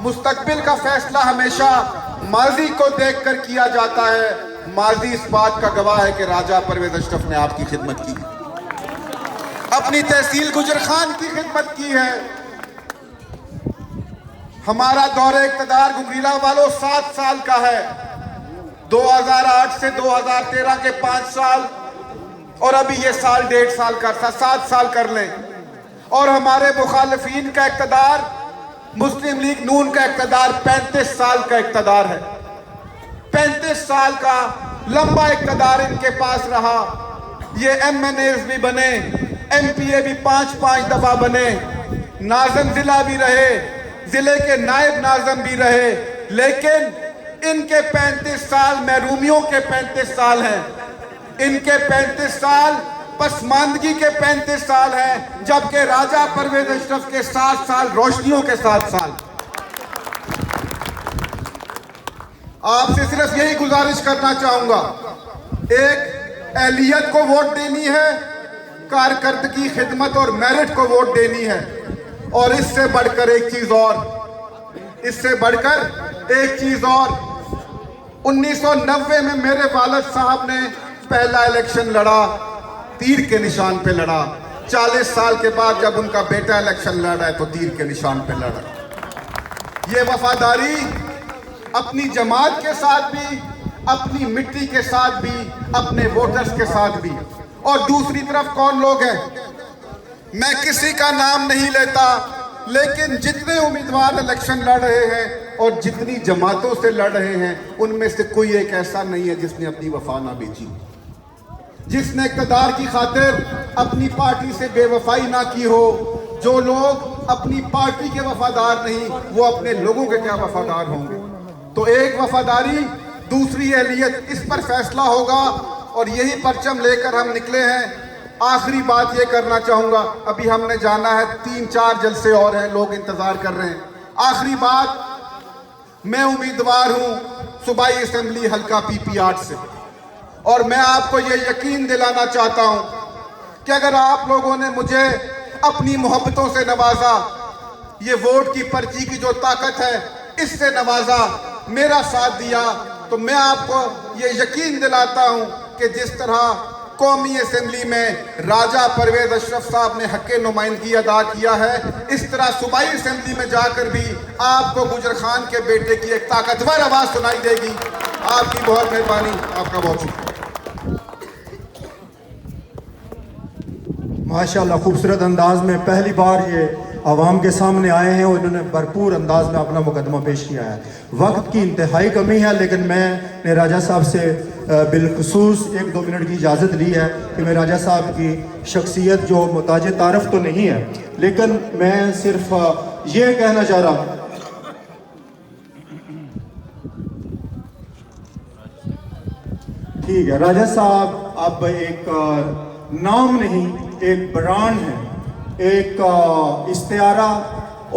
مستقبل کا فیصلہ ہمیشہ ماضی کو دیکھ کر کیا جاتا ہے. ماضی اس بات کا گواہ ہے کہ راجہ پرویز اشرف نے آپ کی خدمت کی، اپنی تحصیل گجر خان کی خدمت کی ہے. ہمارا دور اقتدار گگریلا والوں 7 سال کا ہے. 2008 سے 2013 کے 5 سال اور ابھی یہ سال 1.5 سال کا تھا، 7 سال کر لیں. اور ہمارے مخالفین کا اقتدار، مسلم لیگ نون کا اقتدار 35 سال کا اقتدار ہے. 35 سال کا لمبا اقتدار ان کے پاس رہا. یہ ایم این ایز بھی بنے، ایم پی اے بھی 5 دفعہ بنے، ناظم ضلع بھی رہے، ضلع کے نائب ناظم بھی رہے. لیکن ان کے 35 سال محرومیوں کے 35 سال ہیں. ان کے 35 سال پسماندگی کے 35 سال ہیں، جبکہ راجہ پرویز اشرف کے 7 سال روشنیوں کے 7 سال. آپ سے صرف یہی گزارش کرنا چاہوں گا، ایک اہلیت کو ووٹ دینی ہے، کارکردگی، خدمت اور میرٹ کو ووٹ دینی ہے. اور اس سے بڑھ کر ایک چیز اور، 1990 میں میرے والد صاحب نے پہلا الیکشن لڑا، تیر کے نشان پہ لڑا. 40 سال کے بعد جب ان کا بیٹا الیکشن لڑ رہا ہے تو تیر کے نشان پہ لڑا. یہ وفاداری اپنی جماعت کے ساتھ بھی، اپنی مٹی کے ساتھ بھی، اپنے ووٹرز کے ساتھ بھی. اور دوسری طرف کون لوگ ہیں؟ میں کسی کا نام نہیں لیتا، لیکن جتنے امیدوار الیکشن لڑ رہے ہیں اور جتنی جماعتوں سے لڑ رہے ہیں، ان میں سے کوئی ایک ایسا نہیں ہے جس نے اپنی وفا نہ بیچی، جس نے اقتدار کی خاطر اپنی پارٹی سے بے وفائی نہ کی ہو. جو لوگ اپنی پارٹی کے وفادار نہیں، وہ اپنے لوگوں کے کیا وفادار ہوں گے؟ تو ایک وفاداری، دوسری اہلیت، اس پر فیصلہ ہوگا. اور یہی پرچم لے کر ہم نکلے ہیں. آخری بات یہ کرنا چاہوں گا، ابھی ہم نے جانا ہے، 3-4 جلسے اور ہیں، لوگ انتظار کر رہے ہیں. آخری بات، میں امیدوار ہوں صوبائی اسمبلی حلقہ PP8 سے، اور میں آپ کو یہ یقین دلانا چاہتا ہوں کہ اگر آپ لوگوں نے مجھے اپنی محبتوں سے نوازا، یہ ووٹ کی پرچی کی جو طاقت ہے اس سے نوازا، میرا ساتھ دیا، تو میں آپ کو یہ یقین دلاتا ہوں کہ جس طرح قومی اسمبلی میں راجہ پرویز اشرف صاحب نے حق نمائندگی ادا کیا ہے، اس طرح صوبائی اسمبلی میں جا کر بھی آپ کو گجر خان کے بیٹے کی ایک طاقتور آواز سنائی دے گی. آپ کی بہت مہربانی، آپ کا بہت شکریہ. ماشاءاللہ خوبصورت انداز میں پہلی بار یہ عوام کے سامنے آئے ہیں اور انہوں نے بھرپور انداز میں اپنا مقدمہ پیش کیا ہے. وقت کی انتہائی کمی ہے، لیکن میں نے راجہ صاحب سے بالخصوص 1-2 منٹ کی اجازت لی ہے کہ میں راجہ صاحب کی شخصیت جو محتاج تعارف تو نہیں ہے، لیکن میں صرف یہ کہنا چاہ رہا ہوں. ٹھیک ہے، راجہ صاحب اب ایک نام نہیں، ایک برانڈ ہے، ایک استعارہ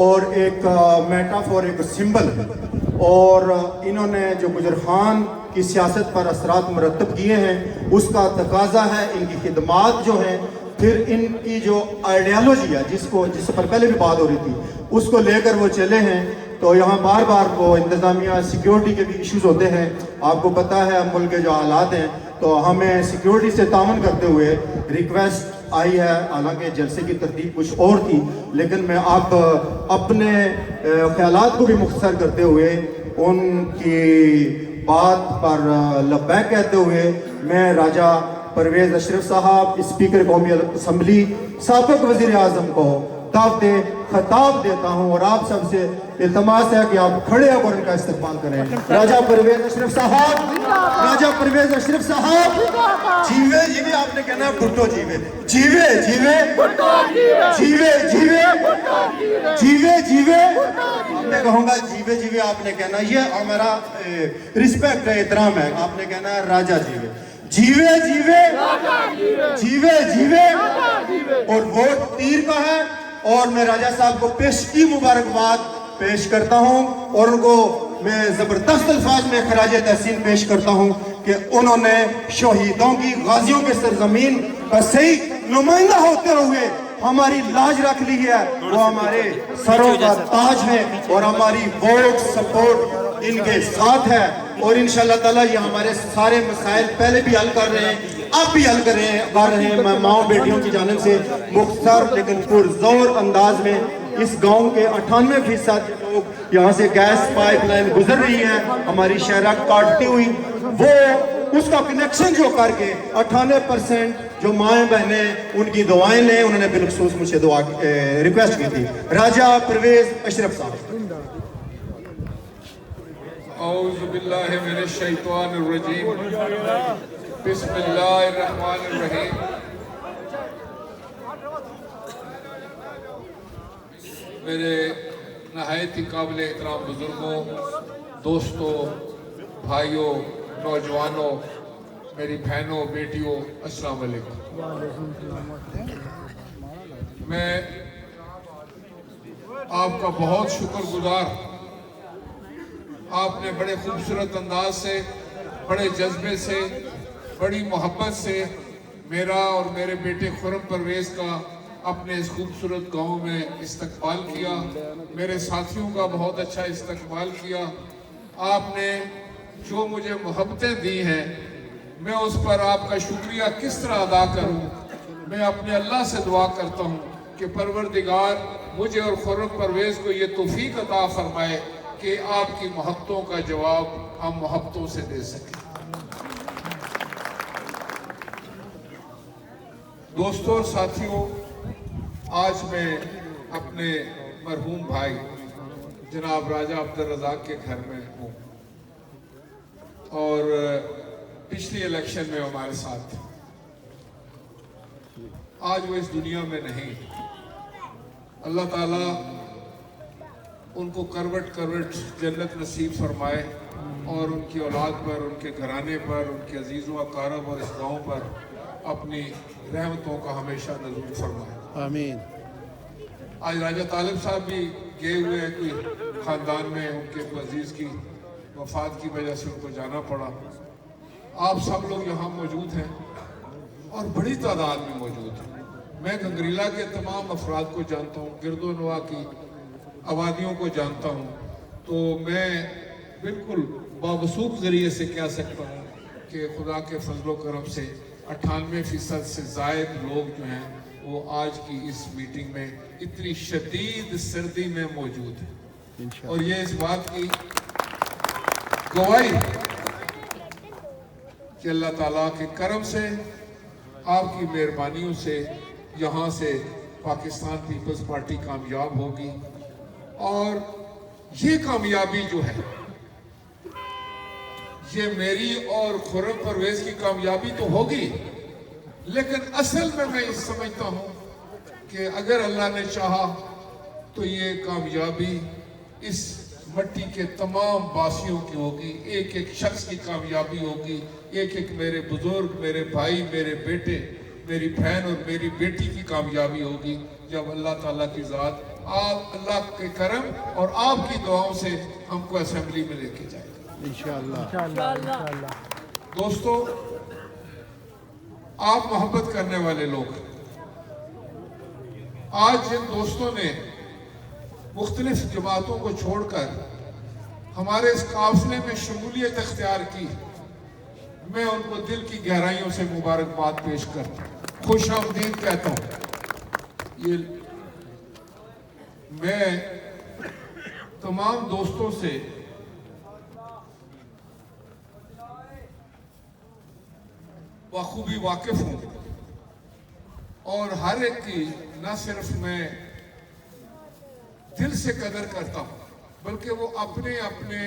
اور ایک میٹافور، ایک سمبل ہے. اور انہوں نے جو گجر خان کی سیاست پر اثرات مرتب کیے ہیں، اس کا تقاضا ہے ان کی خدمات جو ہیں، پھر ان کی جو آئیڈیالوجی ہے جس پر پہلے بھی بات ہو رہی تھی، اس کو لے کر وہ چلے ہیں. تو یہاں بار بار وہ انتظامیہ سیکیورٹی کے بھی ایشوز ہوتے ہیں. آپ کو پتہ ہے ملک کے جو حالات ہیں، تو ہمیں سیکیورٹی سے تعاون کرتے ہوئے ریکویسٹ آئی ہے. حالانکہ جلسے کی ترتیب کچھ اور تھی، لیکن میں اب اپنے خیالات کو بھی مختصر کرتے ہوئے ان کی بات پر لبیک کہتے ہوئے میں راجہ پرویز اشرف صاحب، اسپیکر قومی اسمبلی، سابق وزیر اعظم کو دعوت خطاب دیتا ہوں. اور آپ سب سے التماس ہے کہ آپ کھڑے ہو کر ان کا استقبال کریں. راجہ پرویز اشرف صاحب، راجہ پرویز اشرف صاحب، جیوے جیوے آپ نے کہنا ہے بھٹو جیوے، جیوے جیوے جیوے جیوے جیوے جیوے، میں کہوں گا جیوے جیوے آپ نے کہنا، یہ ہمارا رسپیکٹ ہے، احترام ہے. آپ نے کہنا ہے راجہ جیوے، جیوے جیوے جیوے جیوے. اور ووٹ تیر کا ہے. اور میں راجہ صاحب کو پیشگی مبارکباد پیش کرتا ہوں اور ان کو میں زبردست الفاظ میں خراج تحسین پیش کرتا ہوں کہ انہوں نے شہیدوں کی، غازیوں کے سرزمین کا صحیح نمائندہ ہوتے ہوئے ہماری لاج رکھ لی ہے، وہ ہمارے سروں کا تاج ہے اور ہماری ووٹ سپورٹ ان کے ساتھ ہے، اور انشاءاللہ تعالیٰ یہ ہمارے سارے مسائل پہلے بھی حل کر رہے ہیں، اب بھی حل کر رہے ہیں ماؤں بیٹیوں کی جانب سے مختصر لیکن پرزور انداز میں۔ اس گاؤں کے 98% لوگ یہاں سے گیس پائپ لائن گزر رہی ہے ہماری شہرہ کاٹتی ہوئی، وہ اس کا کنیکشن جو کر کے 98% جو مائیں بہنیں ان کی دعائیں لیں، انہوں نے بالخصوص مجھ سے دعا ریکویسٹ کی تھی۔ راجہ پرویز اشرف صاحب۔ اعوذ باللہ من الشیطان الرجیم، بسم اللہ الرحمن الرحیم۔ میرے نہایت ہی قابل احترام بزرگوں، دوستوں، بھائیوں، نوجوانوں، میری بہنوں، بیٹیوں، السلام علیکم۔ میں آپ کا بہت شکر گزار، آپ نے بڑے خوبصورت انداز سے، بڑے جذبے سے، بڑی محبت سے میرا اور میرے بیٹے خرم پرویز کا اپنے اس خوبصورت گاؤں میں استقبال کیا، میرے ساتھیوں کا بہت اچھا استقبال کیا۔ آپ نے جو مجھے محبتیں دی ہیں، میں اس پر آپ کا شکریہ کس طرح ادا کروں۔ میں اپنے اللہ سے دعا کرتا ہوں کہ پروردگار مجھے اور خرم پرویز کو یہ توفیق عطا فرمائے کہ آپ کی محبتوں کا جواب ہم محبتوں سے دے سکیں۔ دوستوں اور ساتھیوں، آج میں اپنے مرحوم بھائی جناب راجہ عبدالرزاق کے گھر میں ہوں، اور پچھلی الیکشن میں ہمارے ساتھ تھے۔ آج وہ اس دنیا میں نہیں۔ اللہ تعالیٰ ان کو کروٹ کروٹ جنت نصیب فرمائے، اور ان کی اولاد پر، ان کے گھرانے پر، ان کے عزیزوں اقارب اور اس گاؤں پر اپنی رحمتوں کا ہمیشہ نزول فرمائے۔ آمین۔ آج راجہ طالب صاحب بھی گئے ہوئے ہیں، کوئی خاندان میں ان کے عزیز کی وفات کی وجہ سے ان کو جانا پڑا۔ آپ سب لوگ یہاں موجود ہیں اور بڑی تعداد میں موجود ہیں۔ میں گنگریلا کے تمام افراد کو جانتا ہوں، گرد و نواح کی آبادیوں کو جانتا ہوں، تو میں بالکل باوثوق ذریعے سے کہہ سکتا ہوں کہ خدا کے فضل و کرم سے 98% سے زائد لوگ جو ہیں وہ آج کی اس میٹنگ میں اتنی شدید سردی میں موجود ہیں، اور یہ اس بات کی گواہی کہ اللہ تعالیٰ کے کرم سے، آپ کی مہربانیوں سے یہاں سے پاکستان پیپلز پارٹی کامیاب ہوگی۔ اور یہ کامیابی جو ہے، یہ میری اور خرم پرویز کی کامیابی تو ہوگی، لیکن اصل میں یہ سمجھتا ہوں کہ اگر اللہ نے چاہا تو یہ کامیابی اس مٹی کے تمام باسیوں کی ہوگی، ایک ایک شخص کی کامیابی ہوگی، ایک ایک میرے بزرگ، میرے بھائی، میرے بیٹے، میری بہن اور میری بیٹی کی کامیابی ہوگی، جب اللہ تعالیٰ کی ذات، آپ اللہ کے کرم اور آپ کی دعاؤں سے ہم کو اسمبلی میں لے کے جائے گا انشاءاللہ۔ دوستو، آپ محبت کرنے والے لوگ، آج جن دوستوں نے مختلف جماعتوں کو چھوڑ کر ہمارے اس قافلے میں شمولیت اختیار کی، میں ان کو دل کی گہرائیوں سے مبارکباد پیش کرتا ہوں، خوش آمدید کہتا ہوں۔ یہ میں تمام دوستوں سے بخوبی واقف ہوں، اور ہر ایک کی نہ صرف میں دل سے قدر کرتا ہوں، بلکہ وہ اپنے اپنے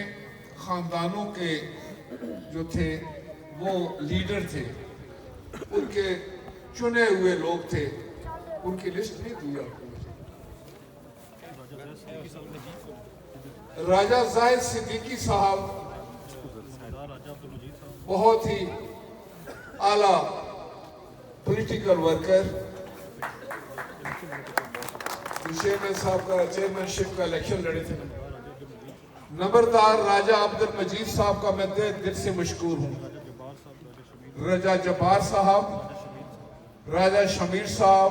خاندانوں کے جو تھے وہ لیڈر تھے، ان کے چنے ہوئے لوگ تھے، ان کی لسٹ نہیں دی آپ کو۔ راجہ زاہد صدیقی صاحب بہت ہی اعلیٰ پولیٹیکل ورکر، چیئرمین صاحب کا چیئرمین شپ کا الیکشن لڑے تھے۔ نمبردار راجہ عبد المجید صاحب کا میں دل سے مشکور ہوں، راجہ جبار صاحب، راجہ شمیر صاحب،